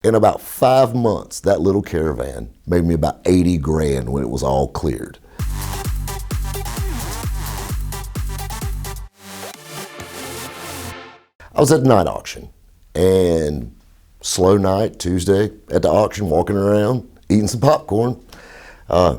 In about 5 months, that little Caravan made me about 80 grand when it was all cleared. I was at the night auction, and slow night, Tuesday, at the auction, walking around, eating some popcorn.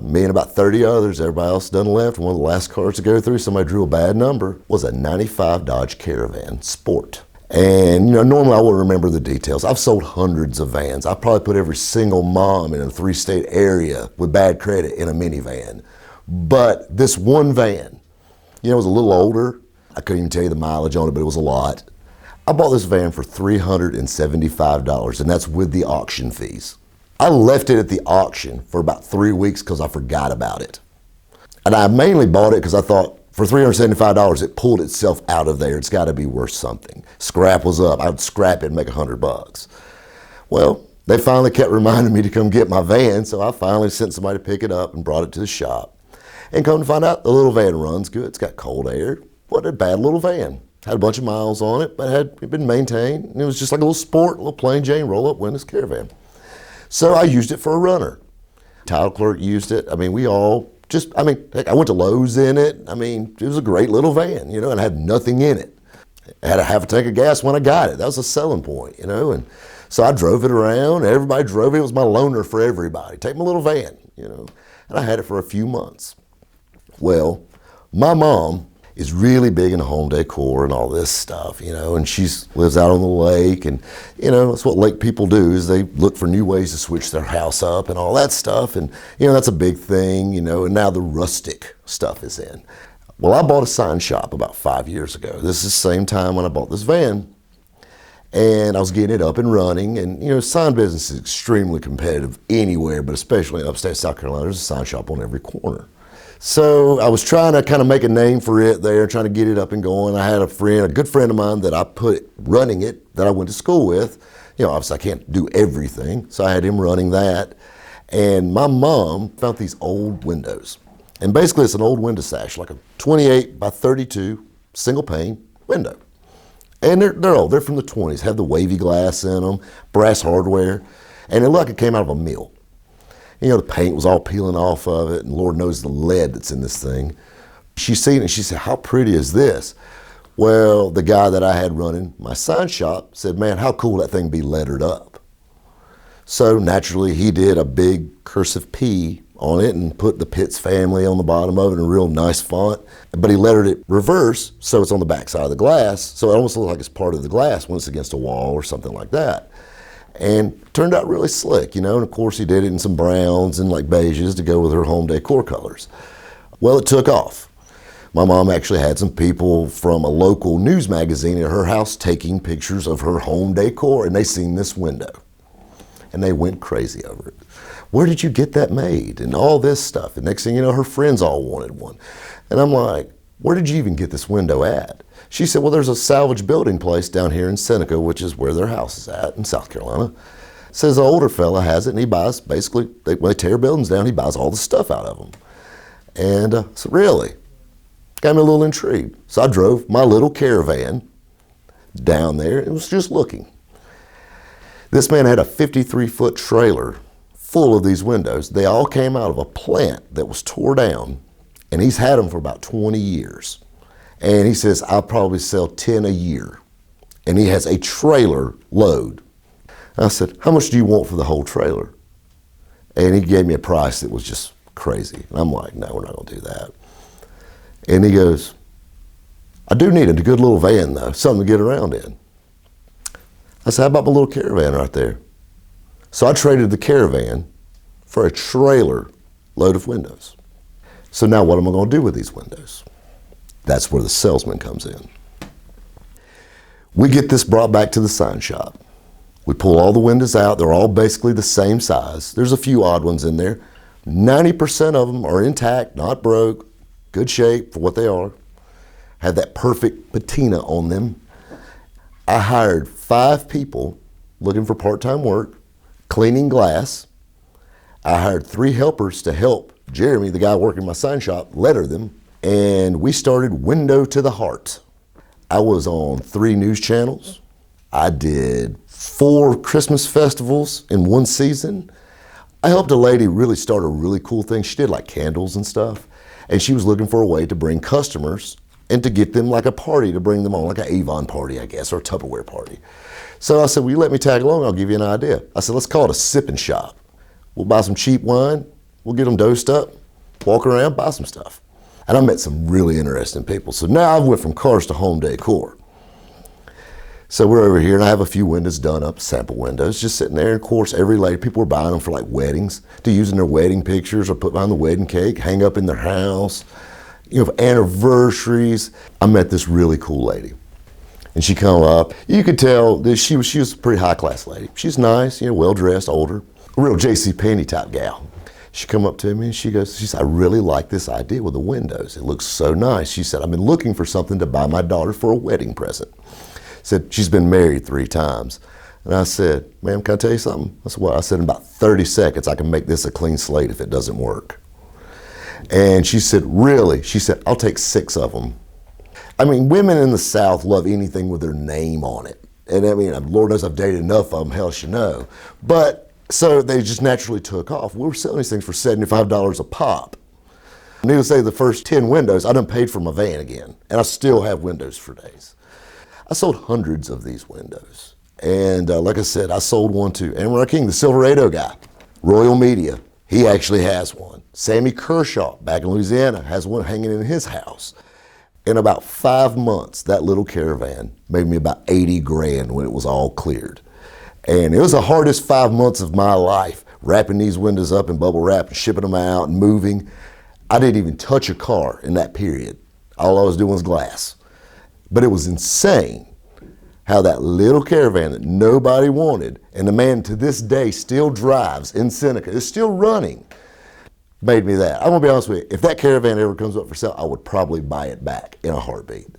Me and about 30 others, everybody else done left. One of the last cars to go through, somebody drew a bad number, was a 95 Dodge Caravan Sport. And normally I wouldn't remember the details. I've sold hundreds of vans. I probably put every single mom in a 3-state area with bad credit in a minivan. But this one van, it was a little older. I couldn't even tell you the mileage on it, but it was a lot. I bought this van for $375, and that's with the auction fees. I left it at the auction for about 3 weeks because I forgot about it. And I mainly bought it because I thought, for $375, it pulled itself out of there. It's got to be worth something. Scrap was up. I would scrap it and make $100. Well, they finally kept reminding me to come get my van, so I finally sent somebody to pick it up and brought it to the shop. And come to find out, the little van runs good. It's got cold air. What a bad little van. Had a bunch of miles on it, but had been maintained. And it was just like a little sport, a little plain Jane roll-up windows Caravan. So I used it for a runner. Title clerk used it. We all heck, I went to Lowe's in it. It was a great little van, and I had nothing in it. I had a half a tank of gas when I got it. That was a selling point, and so I drove it around. Everybody drove it. It was my loaner for everybody. Take my little van, and I had it for a few months. Well, my mom is really big into home decor and all this stuff, and she lives out on the lake, and that's what lake people do, is they look for new ways to switch their house up and all that stuff, and that's a big thing, and now the rustic stuff is in. Well, I bought a sign shop about 5 years ago. This is the same time when I bought this van, and I was getting it up and running, and sign business is extremely competitive anywhere, but especially in upstate South Carolina. There's a sign shop on every corner. So I was trying to kind of make a name for it there, trying to get it up and going. I had a good friend of mine that I put running it, that I went to school with. Obviously I can't do everything, so I had him running that. And my mom found these old windows. And basically it's an old window sash, like a 28 by 32 single pane window. And they're old, they're from the 20s, have the wavy glass in them, brass hardware, and it looked like it came out of a mill. The paint was all peeling off of it, and Lord knows the lead that's in this thing. She seen it, and she said, "How pretty is this?" Well, the guy that I had running my sign shop said, "Man, how cool would that thing be lettered up?" So naturally, he did a big cursive P on it and put the Pitts family on the bottom of it in a real nice font. But he lettered it reverse, so it's on the back side of the glass, so it almost looks like it's part of the glass when it's against a wall or something like that. And turned out really slick, and of course he did it in some browns and like beiges to go with her home decor colors. Well, it took off. My mom actually had some people from a local news magazine at her house taking pictures of her home decor, and they seen this window. And they went crazy over it. Where did you get that made? And all this stuff. And next thing you know, her friends all wanted one. And I'm like, where did you even get this window at? She said, well, there's a salvage building place down here in Seneca, which is where their house is at in South Carolina. Says the older fella has it, and he buys, basically, when they tear buildings down, he buys all the stuff out of them. And I said, really? Got me a little intrigued. So I drove my little Caravan down there and was just looking. This man had a 53-foot trailer full of these windows. They all came out of a plant that was tore down, and he's had them for about 20 years. And he says, I'll probably sell 10 a year. And he has a trailer load. I said, how much do you want for the whole trailer? And he gave me a price that was just crazy. And I'm like, no, we're not gonna do that. And he goes, I do need a good little van though, something to get around in. I said, how about my little Caravan right there? So I traded the Caravan for a trailer load of windows. So now what am I gonna do with these windows? That's where the salesman comes in. We get this brought back to the sign shop. We pull all the windows out. They're all basically the same size. There's a few odd ones in there. 90% of them are intact, not broke, good shape for what they are. Have that perfect patina on them. I hired 5 people looking for part-time work, cleaning glass. I hired 3 helpers to help Jeremy, the guy working my sign shop, letter them. And we started Window to the Heart. I was on 3 news channels. I did 4 Christmas festivals in one season. I helped a lady really start a really cool thing. She did like candles and stuff, and she was looking for a way to bring customers and to get them like a party to bring them on, like an Avon party, I guess, or a Tupperware party. So I said, will you let me tag along? I'll give you an idea. I said, let's call it a sipping shop. We'll buy some cheap wine, we'll get them dosed up, walk around, buy some stuff. And I met some really interesting people. So now I went from cars to home decor. So we're over here, and I have a few windows done up, sample windows, just sitting there. And of course, every lady, people were buying them for like weddings, to use in their wedding pictures or put behind the wedding cake, hang up in their house, for anniversaries. I met this really cool lady, and she come up. You could tell that she was a pretty high class lady. She's nice, well dressed, older, a real JCPenney type gal. She come up to me and she said, I really like this idea with the windows. It looks so nice. She said, I've been looking for something to buy my daughter for a wedding present. Said, she's been married 3 times. And I said, ma'am, can I tell you something? I said, what? I said, in about 30 seconds, I can make this a clean slate if it doesn't work. And she said, really? She said, I'll take 6 of them. I mean, women in the South love anything with their name on it. And I mean, Lord knows I've dated enough of them, hell you know. But, so they just naturally took off. We were selling these things for $75 a pop. Needless to say, the first 10 windows, I done paid for my van again. And I still have windows for days. I sold hundreds of these windows. And like I said, I sold one to Amron King, the Silverado guy, Royal Media. He actually has one. Sammy Kershaw, back in Louisiana, has one hanging in his house. In about 5 months, that little Caravan made me about 80 grand when it was all cleared. And it was the hardest 5 months of my life, wrapping these windows up in bubble wrap and shipping them out and moving. I didn't even touch a car in that period. All I was doing was glass. But it was insane how that little Caravan that nobody wanted, and the man to this day still drives in Seneca, is still running, made me that. I'm gonna be honest with you, if that Caravan ever comes up for sale, I would probably buy it back in a heartbeat.